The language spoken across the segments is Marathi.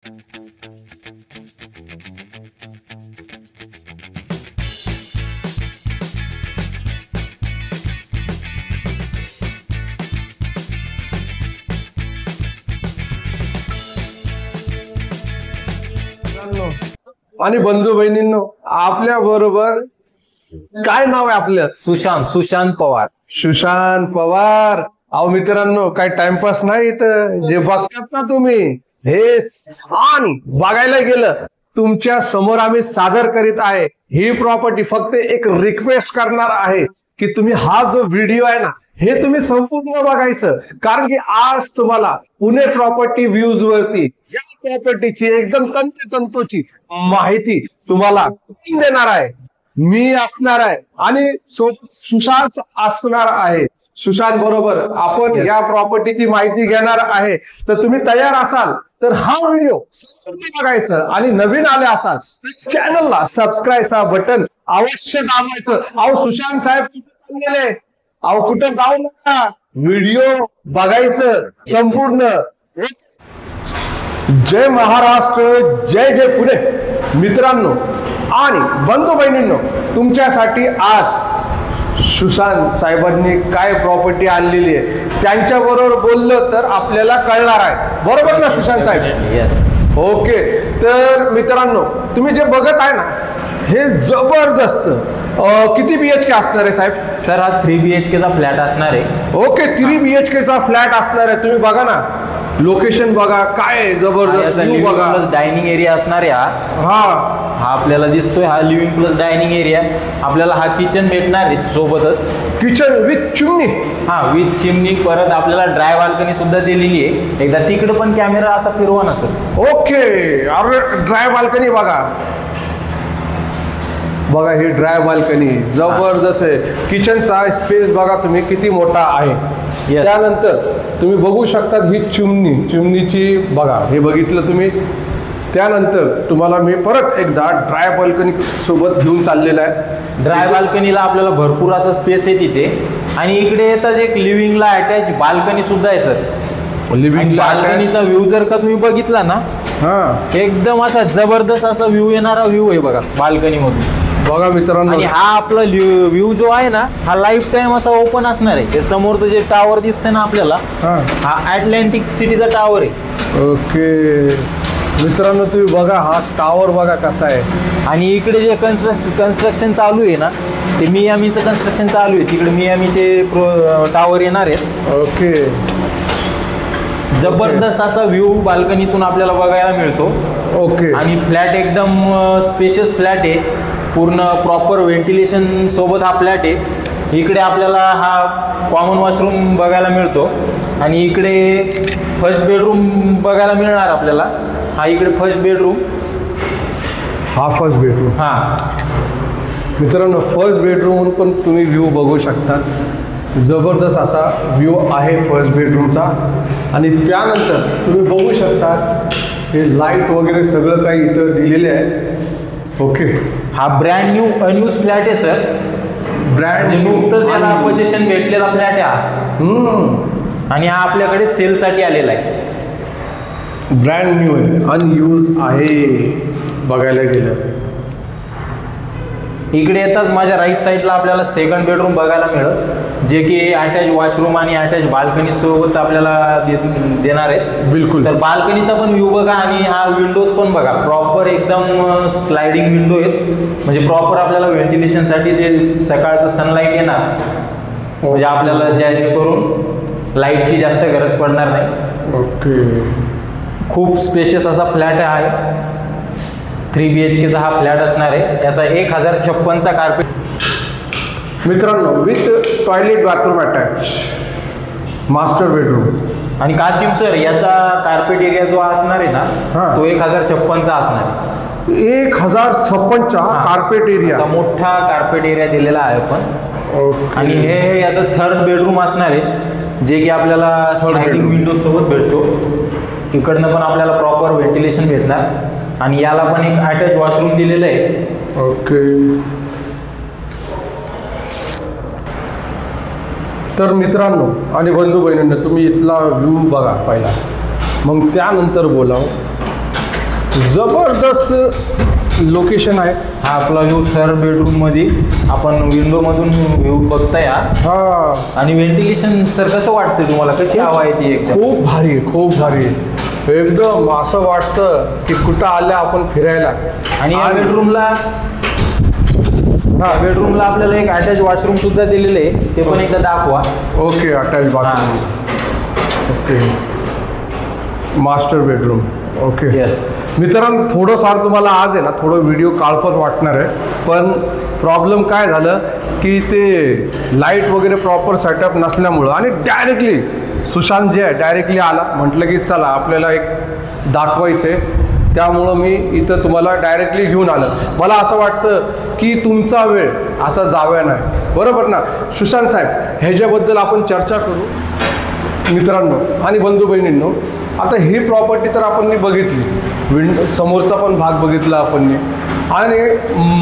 आणि बंधू बहिणींनो, आपल्या बरोबर काय नाव आहे आपलं? सुशांत पवार. सुशांत पवार. अहो मित्रांनो, काय टाइमपास नाही इथं. जे बघतात ना तुम्ही हेच, आणि बघायला गेलं तुमच्या समोर आम्ही सादर करीत आहे ही प्रॉपर्टी. फक्त एक रिक्वेस्ट करणार आहे की तुम्ही हा जो व्हिडिओ आहे ना, हे तुम्ही संपूर्ण बघायचं. कारण की आज तुम्हाला पुणे प्रॉपर्टी व्ह्यूज वरती या प्रॉपर्टीची एकदम तंतोतंतोची माहिती तुम्हाला देणार आहे. मी असणार आहे आणि सुशांत असणार आहे. सुशांत बरोबर आपण या प्रॉपर्टीची माहिती घेणार आहे. तर तुम्ही तयार असाल तर हा व्हिडिओ बघायचं, आणि नवीन आले असाल तर चॅनलला सबस्क्राईबचा बटन अवश्य दाबायचं. अहो सुशांत साहेब कुठे गेले? अहो कुठं जाऊ नका, व्हिडिओ बघायचं संपूर्ण. जय महाराष्ट्र, जय जय पुणे. मित्रांनो आणि बंधू बहिणींनो, तुमच्यासाठी आज सुशांत साहेबांनी काय प्रॉपर्टी आणलेली आहे त्यांच्या बरोबर बोललं तर आपल्याला कळणार आहे. बरोबर ना सुशांत साहेब? येस. ओके. तर मित्रांनो, तुम्ही जे बघत आहे ना, हे जबरदस्त किती BHK असणार आहे साहेब? सर हा 3 BHK चा फ्लॅट असणार आहे. ओके, 3 BHK चा फ्लॅट असणार आहे. तुम्ही बघा ना, लोकेशन बघा, काय जबरदस्त बघा. प्लस डायनिंग एरिया असणार आहे. हा आपल्याला दिसतोय, हा लिव्हिंग प्लस डायनिंग एरिया. आपल्याला हा किचन भेटणार आहे सोबतच, किचन विथ चिमणी. हा विथ चिमणी. परत आपल्याला ड्राय बाल्कनी सुद्धा दिलेली आहे. एकदा तिकडे पण कॅमेरा असा फिरवा ना सर. ओके, अरे ड्राय बाल्कनी बघा, बघा ही ड्राय बाल्कनी जबरदस्त आहे. किचनचा स्पेस बघा तुम्ही किती मोठा आहे. त्यानंतर तुम्ही बघू शकता ही चिमणीची बघा, हे बघितलं तुम्ही. त्यानंतर तुम्हाला मी परत एकदा ड्राय बाल्कनी सोबत घेऊन चाललेला आहे. ड्राय बाल्कनीला आपल्याला भरपूर असा स्पेस आहे तिथे, आणि इकडे येतात एक लिव्हिंगला अटॅच बाल्कनी सुद्धा आहे सर. लिव्हिंग बाल्कनीचा व्ह्यू जर का तुम्ही बघितला ना, एकदम असा जबरदस्त असा व्ह्यू येणारा व्ह्यू आहे बघा बाल्कनी मधून. बघा मित्रांनो, आणि हा आपला व्ह्यू जो आहे ना, हा लाईफ टाइम असा ओपन असणार आहे. समोरचं जे टावर दिसतंय ना आपल्याला, हा अटलांटिक सिटीचा टावर आहे. ओके मित्रांनो, तुम्ही बघा हा टावर बघा कसा आहे. आणि इकडे जे कन्स्ट्रक्शन चालू आहे ना, ते मियामीचं कन्स्ट्रक्शन चालू आहे. तिकडे मियामीचे टावर येणार आहेत. ओके, जबरदस्त असा व्ह्यू बाल्कनीतून आपल्याला बघायला मिळतो. ओके. आणि फ्लॅट एकदम स्पेशियस फ्लॅट आहे, पूर्ण प्रॉपर व्हेंटिलेशन सोबत हा फ्लॅट आहे. इकडे आपल्याला हा कॉमन वॉशरूम बघायला मिळतो, आणि इकडे फर्स्ट बेडरूम बघायला मिळणार आपल्याला. हा इकडे फर्स्ट बेडरूम, हा फर्स्ट बेडरूम. मित्रांनो, फर्स्ट बेडरूम पण तुम्ही व्ह्यू बघू शकता. जबरदस्त असा व्ह्यू आहे फर्स्ट बेडरूमचा. आणि त्यानंतर तुम्ही बघू शकता हे लाईट वगैरे सगळं काही इथं दिलेले आहे. ओके, हा ब्रँड न्यू अनयूज फ्लॅट आहे सर. ब्रँड नुकतंच याला पोझिशन भेटलेला फ्लॅट आहे. आणि हा आपल्याकडे सेलसाठी आलेला आहे. ब्रँड न्यू आहे, अनयूज आहे बघायला गेलं. इकडे येताच माझ्या राईट साईडला आपल्याला सेकंड बेडरूम बघायला मिळेल, जे की अटॅच वॉशरूम आणि अटॅच बाल्कनी सोबत आपल्याला देणार आहे. बिलकुल. तर बाल्कनीचा पण व्ह्यू बघा, आणि हा विंडोज पण बघा, प्रॉपर एकदम स्लायडिंग विंडो आहेत. म्हणजे प्रॉपर आपल्याला व्हेंटिलेशनसाठी जे सकाळचं सनलाईट येणार, म्हणजे आपल्याला जेणेकरून लाईटची जास्त गरज पडणार नाही. ओके, खूप स्पेशियस असा फ्लॅट आहे. 3 BHK चा हा फ्लॅट असणार आहे. त्याचा 1056चा कार्पेट. मित्रांनो, with toilet bathroom attach, master bedroom. आणि कासिम सर, याचा कार्पेट एरिया जो असणार आहे ना, तो 1056चा असणार आहे. 1056चा कार्पेट एरिया, मोठा कार्पेट एरिया दिलेला आहे आपण. आणि हे याचं थर्ड बेडरूम असणार आहे, जे की आपल्याला स्लायडिंग विंडो सोबत भेटतो. इकडनं पण आपल्याला प्रॉपर व्हेंटिलेशन भेटणार, आणि याला पण एक अटॅच वॉशरूम दिलेलं आहे. ओके. तर मित्रांनो आणि बंधू बहिणींनो, तुम्ही इथला व्ह्यू बघा पहिला, मग त्यानंतर बोलाव. जबरदस्त लोकेशन आहे. हा आपला व्ह्यू थर्ड बेडरूम मध्ये आपण विंडो मधून व्ह्यू बघताय हा. हा, आणि व्हेंटिलेशन सर कसं वाटतं तुम्हाला, कशी हवा आहे ती एकदम? खूप भारी आहे, खूप भारी आहे. एकदम असं वाटतं की कुठं आलं आपण फिरायला. आणि या बेडरूमला आपल्याला एक अटॅच वॉशरूम सुद्धा दिलेलं आहे, ते पण एकदा दाखवा. Okay, attach bathroom. Okay, master bedroom. Okay, yes. मित्रांनो, थोडंफार तुम्हाला आज आहे ना थोडं व्हिडिओ काळपट वाटणार आहे, पण प्रॉब्लेम काय झालं की ते लाईट वगैरे प्रॉपर सेटअप नसल्यामुळं आणि डायरेक्टली सुशांत जे आहे डायरेक्टली आला, म्हटलं की चला आपल्याला एक दाखवायचं आहे, त्यामुळं मी इथं तुम्हाला डायरेक्टली घेऊन आलं. मला असं वाटतं की तुमचा वेळ असा जाव्या नाही, बरोबर ना सुशांत साहेब? ह्याच्याबद्दल आपण चर्चा करू मित्रांनो आणि बंधू बहिणींनो. आता ही प्रॉपर्टी तर आपण बघितली, समोरचा पण भाग बघितला आपण, आणि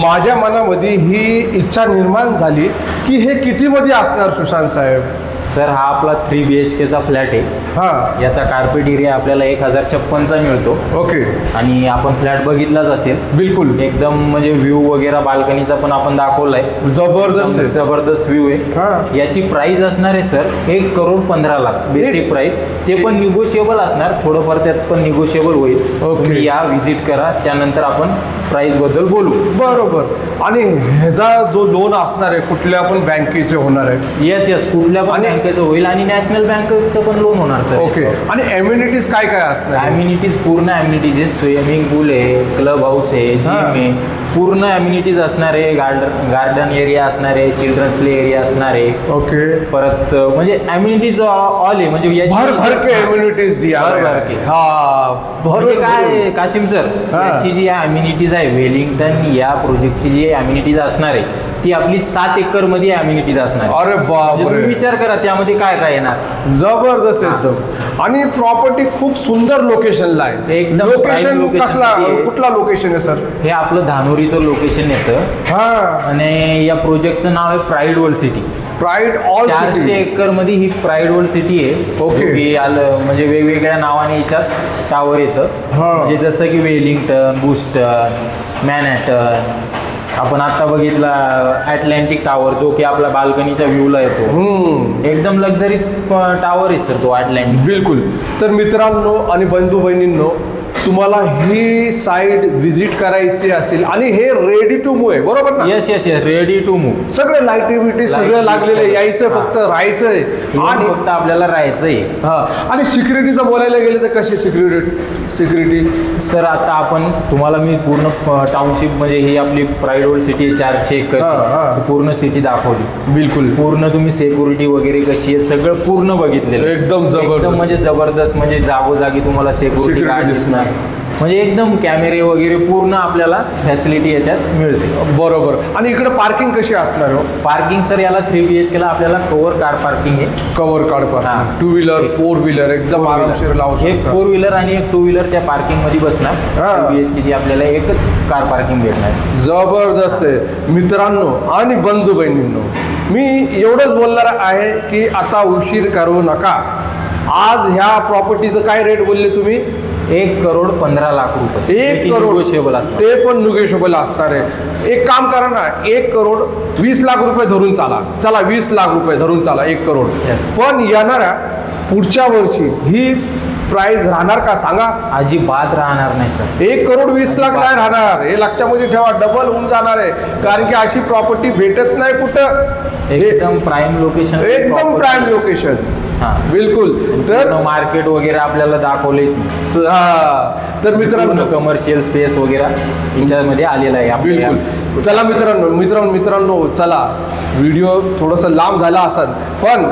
माझ्या मनामध्ये ही इच्छा निर्माण झाली की हे कितीमध्ये असणार सुशांत साहेब? सर हा आपला 3 BHKचा फ्लॅट आहे. हां, याचा कार्पेट एरिया आपल्याला 1056चा मिळतो. ओके, आणि आपण फ्लॅट बघितलाच असेल. बिलकुल एकदम म्हणजे व्ह्यू वगैरे बाल्कनीचा पण आपण दाखवलाय, जबरदस्त आहे. जबरदस्त व्ह्यू आहे. हां, याची प्राइस असणार आहे सर 1,15,00,000 बेसिक प्राइस. ते पण निगोशिएबल असणार, थोडंफार त्यात पण निगोशिएबल होईल. ओके. तुम्ही या व्हिजिट करा, त्यानंतर आपण प्राइस बद्दल बोलू. बरोबर. आणि ह्याचा जो लोन असणार आहे कुठल्या पण बँकेचे होणार आहे? येस येस, कुठल्या पण बँकेचं होईल आणि नॅशनल बँकेचं पण लोन होणार सर. ओके. आणि एम्युनिटीज काय काय असणार? ॲम्युनिटीज पूर्ण ॲम्युनिटीज आहे. स्विमिंग पूल आहे, क्लब हाऊस आहे, जिम आहे, पूर्ण ॲम्युनिटीज असणार आहे. गार्डन एरिया असणार आहे, चिल्ड्रन्स प्ले एरिया असणार आहे. ओके, परत म्हणजे ॲम्युनिटीज ऑल आहे, म्हणजे भर के एम्युनिटीज दिया भर के. हा, म्हणजे काय कासिम सर, हा. याची जी ॲम्युनिटीज आहे वेलिंग्टन या प्रोजेक्टची जी ॲम्युनिटीज असणार आहे ती आपली 7 एकर मध्ये ॲम्युनिटीज असणार आहे. अरे म्हणजे बापरे, तुम्ही विचार करा त्यामध्ये काय काय येणार. जबरदस्त एकदम. आणि प्रॉपर्टी खूप सुंदर लोकेशनला आहे. एकदम prime लोकेशन location कसला, मध्ये आहे. कुठला लोकेशन आहे सर? हे आपलं धानोरीचं लोकेशन येतं. हा, आणि या प्रोजेक्टचं नाव आहे pride world city. Pride all 400 acre मध्ये ही प्राईड वर्ल्ड सिटी आहे. ओके. की आलं म्हणजे वेगवेगळ्या नावाने याच्यात टावर येतं. हा. म्हणजे जसं की वेलिंग्टन, बूस्टन, मॅनहॅटन. आपण आता बघितला अटलांटिक टावर, जो की आपला बाल्कनीच्या व्ह्यूला येतो. एकदम लक्झरीज टावर आहे सर तो अटलांटिक. बिलकुल. तर मित्रांनो आणि बंधू बहिणींनो, तुम्हाला ही साईड व्हिजिट करायची असेल आणि हे रेडी टू मूव्ह आहे, बरोबर ना? Yes yes yes, ready to move. सगळे लाईटिव्हिटी सगळं लागलेलं आहे, यायचं फक्त राहायचंय आणि फक्त आपल्याला राहायचंय. हा. आणि सिक्युरिटीचं बोलायला गेलं तर कशी सिक्युरिटी सर आता आपण तुम्हाला मी पूर्ण टाउनशिप म्हणजे ही आपली प्राईड वर्ल्ड सिटी 400 हा, एकर पूर्ण सिटी दाखवली. बिलकुल. पूर्ण तुम्ही सिक्युरिटी वगैरे कशी आहे सगळं पूर्ण बघितलेलं. एकदम जबरदस्त. म्हणजे जबरदस्त, म्हणजे जागोजागी तुम्हाला सिक्युरिटी Security गार्ड दिसणार. दिसणार. म्हणजे एकदम कॅमेरे वगैरे पूर्ण आपल्याला फॅसिलिटी याच्यात मिळते. बरोबर. आणि इकडे पार्किंग कशी असणार हो? पार्किंग सर याला 3 BHKला आपल्याला कव्हर कार पार्किंग आहे. कव्हर कार हा. पार्किंग, 2 व्हीलर 4 व्हीलर एकदम आरामशीर लावू एक शकता. 4 व्हीलर आणि एक 2 व्हीलर त्या पार्किंग मध्ये बसणार. हा. 2 BHKची आपल्याला एकच कार पार्किंग भेटणार. जबरदस्त आहे मित्रांनो आणि बंधू बहिणींनो. मी एवढंच बोलणार आहे की आता उशीर करू नका. आज ह्या प्रॉपर्टीचं काय रेट बोलले तुम्ही? 1,15,00,000 रुपये. 1 करोड निगोशिएबल असणार. ते पण निगोशिएबल असणार आहे. एक काम करा ना, 1,20,00,000 रुपये धरून चला 20,00,000 रुपये धरून चला, 1 करोड. Yes. पण येणाऱ्या पुढच्या वर्षी ही प्राइस राहणार का सांगा? अजिबात राहणार नाही सर. 1,20,00,000 नाही राहणार, हे लक्षामध्ये ठेवा. डबल होऊन जाणार आहे, कारण की अशी प्रॉपर्टी भेटत नाही कुठं. एकदम प्राईम लोकेशन. एकदम प्राईम लोकेशन. हा. बिलकुल. तर मार्केट वगैरे आपल्याला दाखवलेच. तर मित्रांनो, कमर्शियल स्पेस वगैरे याच्यामध्ये आलेला आहे आपल्याला. बिलकुल. चला मित्रांनो चला, व्हिडिओ थोडंसं लांब झाला असेल पण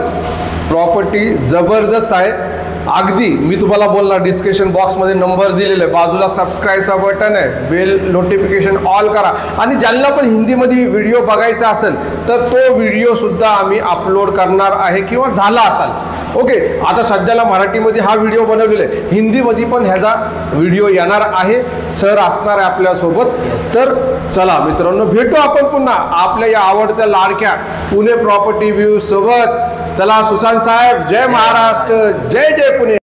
प्रॉपर्टी जबरदस्त आहे. अगदी मी तुम्हाला बोलणार, डिस्क्रिप्शन बॉक्समध्ये नंबर दिलेला आहे, बाजूला सबस्क्राईबचा बटन आहे, बेल नोटिफिकेशन ऑल करा. आणि ज्यांना पण हिंदीमध्ये व्हिडिओ बघायचा असेल तर तो व्हिडिओ सुद्धा आम्ही अपलोड करणार आहे किंवा झाला असाल. ओके. आता सध्याला मराठीमध्ये हा व्हिडिओ बनवलेला आहे, हिंदीमध्ये पण ह्याचा व्हिडिओ येणार आहे. सर असणार आहे आपल्यासोबत. तर चला मित्रांनो, भेटू आपण पुन्हा आपल्या या आवडत्या लाडक्या पुणे प्रॉपर्टी व्ह्यू सोबत. चला सुशांत साहेब, जय महाराष्ट्र, जय जय पुणे.